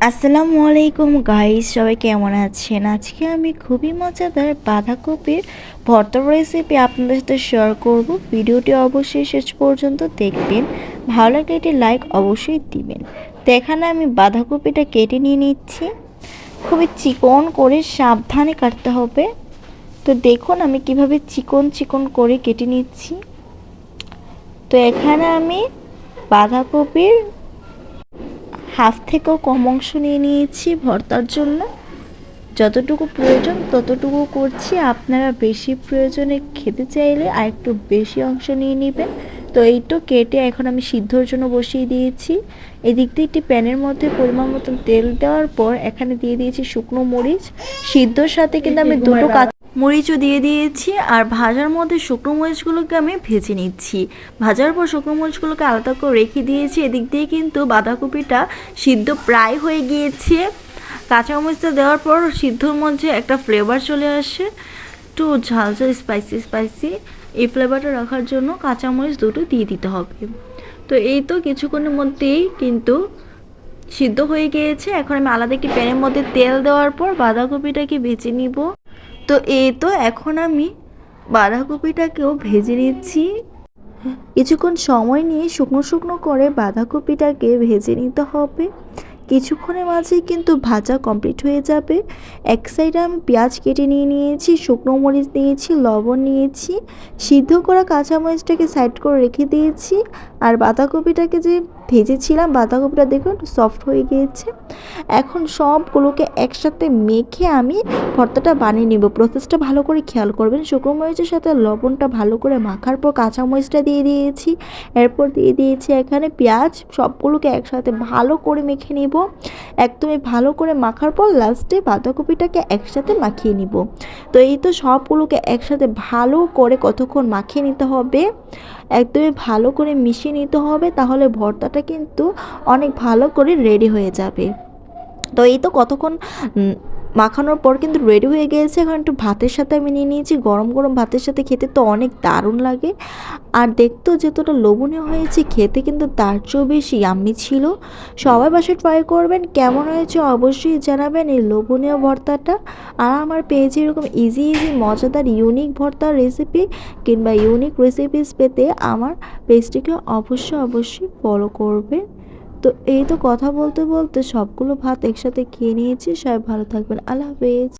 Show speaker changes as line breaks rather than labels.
আসসালামু আলাইকুম গাইস, সবাই কেমন আছেন? আজকে আমি খুবই মজাদার বাঁধাকপির ভর্তার রেসিপি আপনাদের সাথে শেয়ার করব। ভিডিওটি অবশ্যই শেষ পর্যন্ত দেখবেন। ভালো লাগলে একটি লাইক অবশ্যই দিবেন। তো এখানে আমি বাঁধাকপিটা কেটে নিয়ে নিচ্ছি। খুবই চিকন করে সাবধানে কাটতে হবে। তো দেখুন আমি কিভাবে চিকন চিকন করে কেটে নিচ্ছি। তো এখানে আমি বাঁধাকপির হাফ থেকেও কম অংশ নিয়ে নিয়েছি ভর্তার জন্য। যতটুকু প্রয়োজন ততটুকু করছি, আপনারা বেশি প্রয়োজনে খেতে চাইলে আর একটু বেশি অংশ নিয়ে নেবেন। তো এইটা কেটে এখন আমি সিদ্ধর জন্য বসিয়ে দিয়েছি। এদিক দিয়ে একটি প্যানের মধ্যে পরিমাণ মতন তেল দেওয়ার পর এখানে দিয়ে দিয়েছি শুকনো মরিচ। সিদ্ধর সাথে কিন্তু আমি দুটো মরিচও দিয়ে দিয়েছি। আর ভাজার মধ্যে শুকনো মরিচগুলোকে আমি ভেজে নিচ্ছি। ভাজার পর শুকনো মরিচগুলোকে আলাদা করে রেখে দিয়েছি। এদিক দিয়ে কিন্তু বাঁধাকপিটা সিদ্ধ প্রায় হয়ে গিয়েছে। কাঁচামরিচটা দেওয়ার পর সিদ্ধর মধ্যে একটা ফ্লেভার চলে আসে, একটু ঝাল ঝাল স্পাইসি স্পাইসি। এই ফ্লেভারটা রাখার জন্য কাঁচামরিচ দুটো দিয়ে দিতে হবে। তো এই তো কিছুক্ষণের মধ্যেই কিন্তু সিদ্ধ হয়ে গিয়েছে। এখন আমি আলাদা একটি প্যানের মধ্যে তেল দেওয়ার পর বাঁধাকপিটাকে ভেজে নিব। তো এই তো এখন আমি বাঁধাকপিটাকেও ভেজে নিচ্ছি। কিছুক্ষণ সময় নিয়ে শুকনো শুকনো করে বাঁধাকপিটাকে ভেজে নিতে হবে। কিছুক্ষণের মাঝেই কিন্তু ভাজা কমপ্লিট হয়ে যাবে। এক সাইডে আমি পেঁয়াজ কেটে নিয়ে নিয়েছি, শুকনো মরিচ নিয়েছি, লবণ নিয়েছি, সিদ্ধ করা কাঁচামরিচটাকে সাইড করে রেখে দিয়েছি। আর বাঁধাকপিটাকে যে ভেজেছিলাম, বাঁধাকপিটা দেখুন একটু সফট হয়ে গিয়েছে। এখন সবগুলোকে একসাথে মেখে আমি ভর্তাটা বানিয়ে নিব। প্রসেসটা ভালো করে খেয়াল করবেন। শুকনো মরিচের সাথে লবণটা ভালো করে মাখার পর কাঁচামরিচটা দিয়ে দিয়েছি, এরপর দিয়ে দিয়েছি এখানে পেঁয়াজ। সবগুলোকে একসাথে ভালো করে মেখে নিব। একদমই ভালো করে মাখার পর লাস্টে বাঁধাকপিটাকে একসাথে মাখিয়ে নিব। তো এই তো সবগুলোকে একসাথে ভালো করে কতক্ষণ মাখিয়ে নিতে হবে, একদমই ভালো করে মিশিয়ে নিতে হবে। তাহলে ভর্তাটা কিন্তু অনেক ভালো করে রেডি হয়ে যাবে। তো এই তো কতক্ষণ মাখানোর পর কিন্তু রেডি হয়ে গিয়েছে। এখন একটু ভাতের সাথে আমি নিয়ে নিয়েছি। গরম গরম ভাতের সাথে খেতে তো অনেক দারুণ লাগে। আর দেখতেও যতটা লোভনীয় হয়েছে, খেতে কিন্তু তার চেয়েও বেশি ইয়াম্মি ছিল। সবাই বাসায় ট্রাই করবেন, কেমন হয়েছে অবশ্যই জানাবেন এই লোভনীয় ভর্তাটা। আর আমার পেজে এরকম ইজি মজাদার ইউনিক ভর্তার রেসিপি কিংবা ইউনিক রেসিপিস পেতে আমার পেজটিকে অবশ্যই ফলো করবে। তো এই তো কথা বলতে বলতে সবগুলো ভাত একসাথে খেয়ে নিয়েছি। সবাই ভালো থাকবেন। আল্লাহ হাফেজ।